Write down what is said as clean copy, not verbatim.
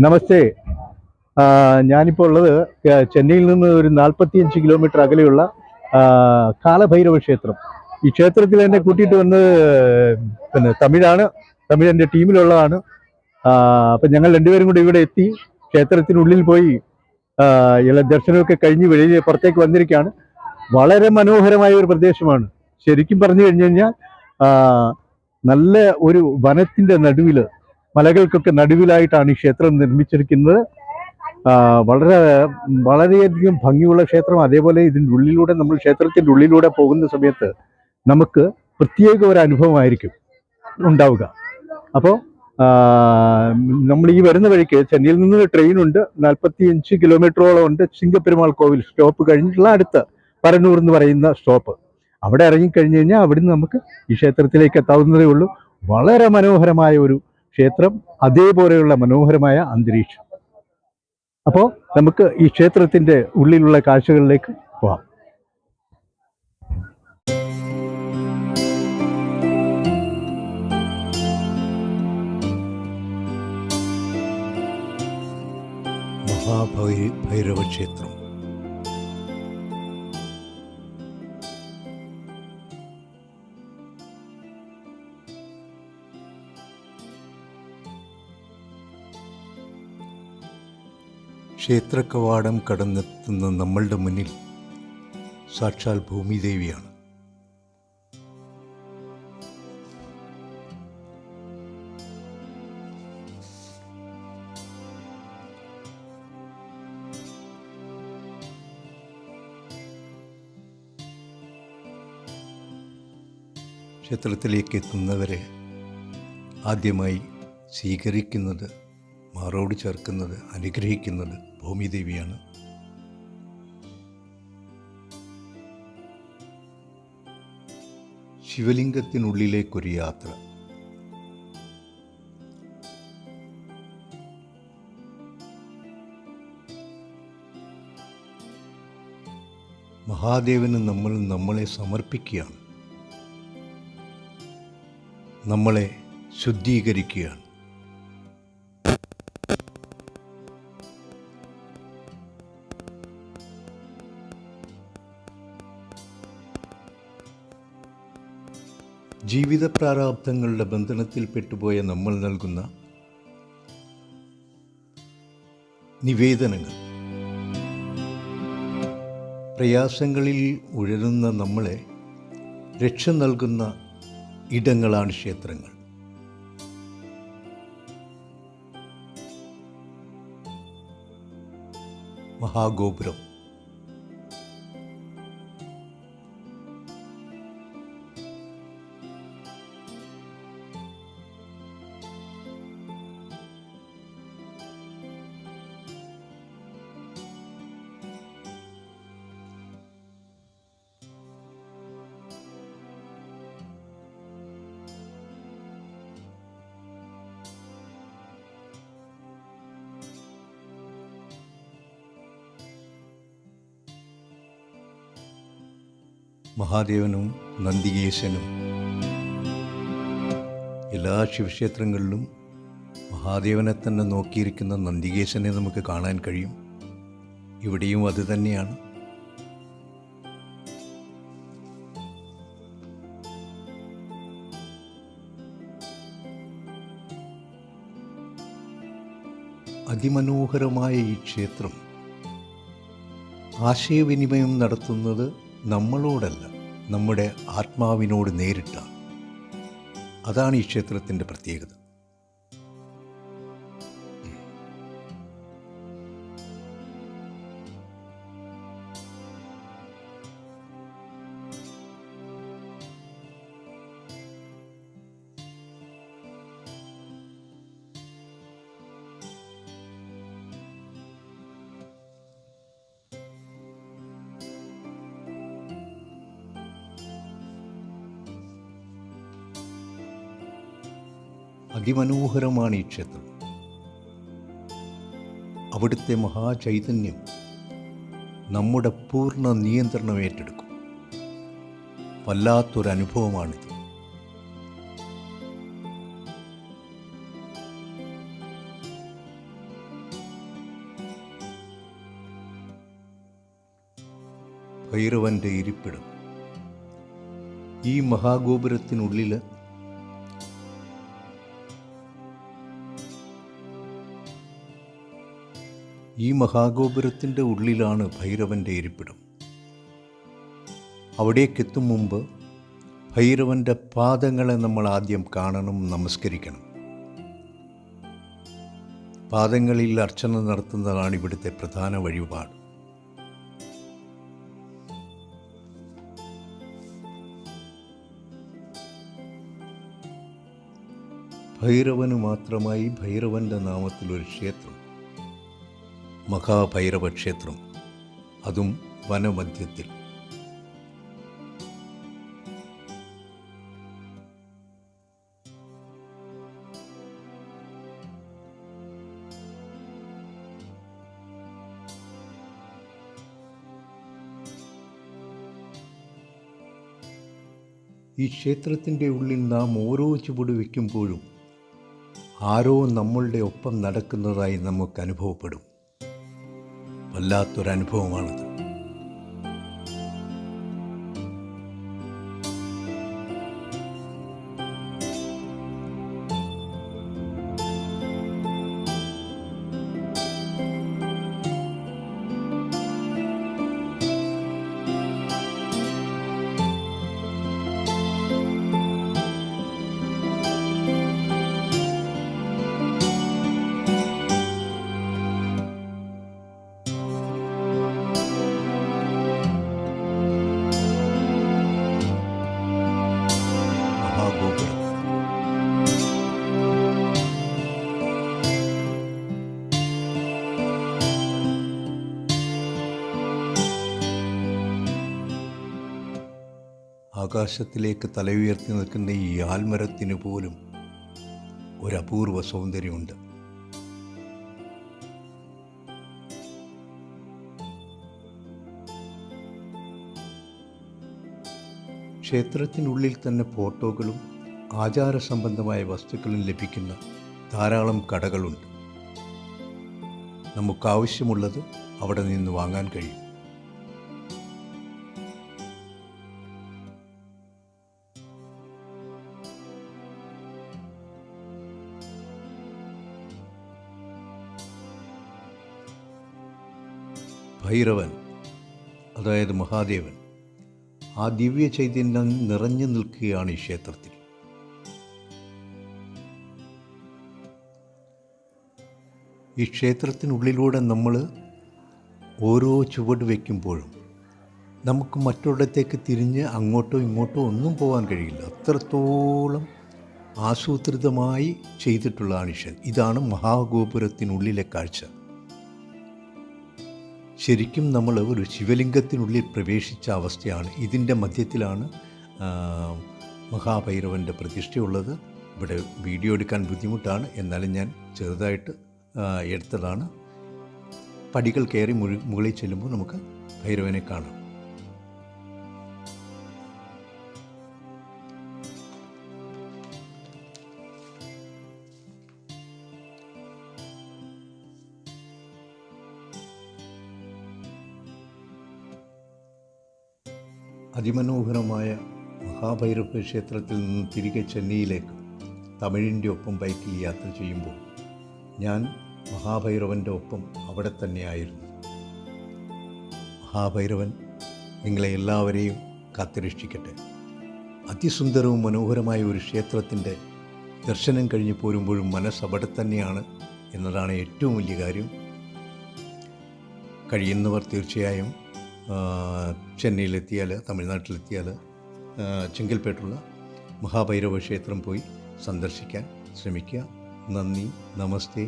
നമസ്തേ. ഞാനിപ്പോൾ ഉള്ളത് ചെന്നൈയിൽ നിന്ന് ഒരു 45 കിലോമീറ്റർ അകലെയുള്ള കാലഭൈരവ ക്ഷേത്രം. ഈ ക്ഷേത്രത്തിൽ എന്നെ കൂട്ടിയിട്ട് വന്നത് പിന്നെ തമിഴ് എൻ്റെ ടീമിലുള്ളതാണ്. അപ്പം ഞങ്ങൾ രണ്ടുപേരും കൂടി ഇവിടെ എത്തി ക്ഷേത്രത്തിനുള്ളിൽ പോയി എല്ലാ ദർശനമൊക്കെ കഴിഞ്ഞ് വെളിയിൽ പുറത്തേക്ക് വന്നിരിക്കുകയാണ്. വളരെ മനോഹരമായ ഒരു പ്രദേശമാണ്. ശരിക്കും പറഞ്ഞു കഴിഞ്ഞു കഴിഞ്ഞാൽ നല്ല ഒരു വനത്തിൻ്റെ നടുവിൽ, മലകൾക്കൊക്കെ നടുവിലായിട്ടാണ് ഈ ക്ഷേത്രം നിർമ്മിച്ചിരിക്കുന്നത്. വളരെയധികം ഭംഗിയുള്ള ക്ഷേത്രം. അതേപോലെ ഇതിൻ്റെ ഉള്ളിലൂടെ, നമ്മൾ ക്ഷേത്രത്തിൻ്റെ ഉള്ളിലൂടെ പോകുന്ന സമയത്ത് നമുക്ക് പ്രത്യേക ഒരു അനുഭവമായിരിക്കും ഉണ്ടാവുക. അപ്പോൾ നമ്മൾ ഈ വരുന്ന വഴിക്ക് ചെന്നൈയിൽ നിന്ന് ട്രെയിനുണ്ട്, 45 കിലോമീറ്ററോളം ഉണ്ട്. സിംഗപ്പെരുമാൾ കോവിൽ സ്റ്റോപ്പ് കഴിഞ്ഞിട്ടുള്ള അടുത്ത പരന്നൂർ എന്ന് പറയുന്ന സ്റ്റോപ്പ്, അവിടെ ഇറങ്ങിക്കഴിഞ്ഞ് കഴിഞ്ഞാൽ അവിടുന്ന് നമുക്ക് ഈ ക്ഷേത്രത്തിലേക്ക് എത്താവുന്നതേ ഉള്ളൂ. വളരെ മനോഹരമായ ഒരു ക്ഷേത്രം, അതേപോലെയുള്ള മനോഹരമായ അന്തരീക്ഷം. അപ്പോൾ നമുക്ക് ഈ ക്ഷേത്രത്തിൻ്റെ ഉള്ളിലുള്ള കാഴ്ചകളിലേക്ക് പോകാം. മഹാഭൈരവ ക്ഷേത്രം. ക്ഷേത്രകവാടം കടന്നെത്തുന്ന നമ്മളുടെ മുന്നിൽ സാക്ഷാൽ ഭൂമിദേവിയാണ്. ക്ഷേത്രത്തിലേക്ക് എത്തുന്നവരെ ആദ്യമായി സ്വീകരിക്കുന്നത്, മാറോട് ചേർക്കുന്നത്, അനുഗ്രഹിക്കുന്നത് ഭൂമിദേവിയാണ്. ശിവലിംഗത്തിനുള്ളിലേക്കൊരു യാത്ര. മഹാദേവന് നമ്മൾ നമ്മളെ സമർപ്പിക്കുകയാണ്, നമ്മളെ ശുദ്ധീകരിക്കുകയാണ്. ജീവിത പ്രാരാബ്ധങ്ങളുടെ ബന്ധനത്തിൽ പെട്ടുപോയ നമ്മൾ നൽകുന്ന നിവേദനങ്ങൾ, പ്രയാസങ്ങളിൽ ഉഴലുന്ന നമ്മളെ രക്ഷ നൽകുന്ന ഇടങ്ങളാണ് ക്ഷേത്രങ്ങൾ. മഹാഗോപുരം, മഹാദേവനും നന്ദികേശനും. എല്ലാ ശിവക്ഷേത്രങ്ങളിലും മഹാദേവനെ തന്നെ നോക്കിയിരിക്കുന്ന നന്ദികേശനെ നമുക്ക് കാണാൻ കഴിയും. ഇവിടെയും അത് തന്നെയാണ്. അതിമനോഹരമായ ഈ ക്ഷേത്രം ആശയവിനിമയം നടത്തുന്നത് നമ്മളോടല്ല, നമ്മുടെ ആത്മാവിനോട് നേരിട്ടാണ്. അതാണ് ഈ ക്ഷേത്രത്തിൻ്റെ പ്രത്യേകത. അതിമനോഹരമാണ് ഈ ക്ഷേത്രം. അവിടുത്തെ മഹാചൈതന്യം നമ്മുടെ പൂർണ്ണ നിയന്ത്രണം ഏറ്റെടുക്കും. വല്ലാത്തൊരനുഭവമാണിത്. ഭൈരവൻ്റെ ഇരിപ്പിടം. ഈ മഹാഗോപുരത്തിനുള്ളിൽ മഹാഗോപുരത്തിൻ്റെ ഉള്ളിലാണ് ഭൈരവൻ്റെ ഇരിപ്പിടം. അവിടേക്കെത്തും മുമ്പ് ഭൈരവൻ്റെ പാദങ്ങളെ നമ്മൾ ആദ്യം കാണണം, നമസ്കരിക്കണം. പാദങ്ങളിൽ അർച്ചന നടത്തുന്നതാണ് ഇവിടുത്തെ പ്രധാന വഴിപാട്. ഭൈരവന് മാത്രമായി ഭൈരവൻ്റെ നാമത്തിലൊരു ക്ഷേത്രം, മഹാഭൈരവ ക്ഷേത്രം, അതും വനമധ്യത്തിൽ. ഈ ക്ഷേത്രത്തിൻ്റെ ഉള്ളിൽ നാം ഓരോ ചുവട് വയ്ക്കുമ്പോഴും ആരോ നമ്മളുടെ ഒപ്പം നടക്കുന്നതായി നമുക്ക് അനുഭവപ്പെടും. വല്ലാത്തൊരനുഭവമാണത്. ആകാശത്തിലേക്ക് തലയുയർത്തി നിൽക്കുന്ന ഈ ആൽമരത്തിന് പോലും ഒരപൂർവ സൗന്ദര്യമുണ്ട്. ക്ഷേത്രത്തിനുള്ളിൽ തന്നെ ഫോട്ടോകളും ആചാരസംബന്ധമായ വസ്തുക്കളും ലഭിക്കുന്ന ധാരാളം കടകളുണ്ട്. നമുക്കാവശ്യമുള്ളത് അവിടെ നിന്ന് വാങ്ങാൻ കഴിയും. ഭൈരവൻ, അതായത് മഹാദേവൻ, ആ ദിവ്യ ചൈതന്യം നിറഞ്ഞു നിൽക്കുകയാണ് ഈ ക്ഷേത്രത്തിൽ. ഈ ക്ഷേത്രത്തിനുള്ളിലൂടെ നമ്മൾ ഓരോ ചുവട് വയ്ക്കുമ്പോഴും നമുക്ക് മറ്റൊരിടത്തേക്ക് തിരിഞ്ഞ് അങ്ങോട്ടോ ഇങ്ങോട്ടോ ഒന്നും പോകാൻ കഴിയില്ല. അത്രത്തോളം ആസൂത്രിതമായി ചെയ്തിട്ടുള്ളതാണ് ഈ ക്ഷേത്രം. ഇതാണ് മഹാഗോപുരത്തിനുള്ളിലെ കാഴ്ച. ശരിക്കും നമ്മൾ ഒരു ശിവലിംഗത്തിനുള്ളിൽ പ്രവേശിച്ച അവസ്ഥയാണ്. ഇതിൻ്റെ മധ്യത്തിലാണ് മഹാഭൈരവൻ്റെ പ്രതിഷ്ഠയുള്ളത്. ഇവിടെ വീഡിയോ എടുക്കാൻ ബുദ്ധിമുട്ടാണ്, എന്നാലും ഞാൻ ചെറുതായിട്ട് എടുത്തതാണ്. പടികൾ കയറി മുകളിൽ ചെല്ലുമ്പോൾ നമുക്ക് ഭൈരവനെ കാണാം. അതിമനോഹരമായ മഹാഭൈരവ ക്ഷേത്രത്തിൽ നിന്ന് തിരികെ ചെന്നൈയിലേക്ക് തമിഴിൻ്റെ ഒപ്പം ബൈക്കിൽ യാത്ര ചെയ്യുമ്പോൾ ഞാൻ മഹാഭൈരവൻ്റെ ഒപ്പം അവിടെ തന്നെയായിരുന്നു. മഹാഭൈരവൻ നിങ്ങളെ എല്ലാവരെയും കാത്തുരക്ഷിക്കട്ടെ. അതിസുന്ദരവും മനോഹരമായ ഒരു ക്ഷേത്രത്തിൻ്റെ ദർശനം കഴിഞ്ഞ് പോരുമ്പോഴും മനസ്സ് അവിടെ തന്നെയാണ് എന്നതാണ് ഏറ്റവും വലിയ കാര്യം. കഴിയുന്നവർ തീർച്ചയായും ചെന്നൈയിലെത്തിയാൽ, തമിഴ്നാട്ടിലെത്തിയാൽ ചെങ്കൽപ്പേട്ടുള്ള മഹാഭൈരവ ക്ഷേത്രം പോയി സന്ദർശിക്കാൻ ശ്രമിക്കുക. നന്ദി, നമസ്തേ.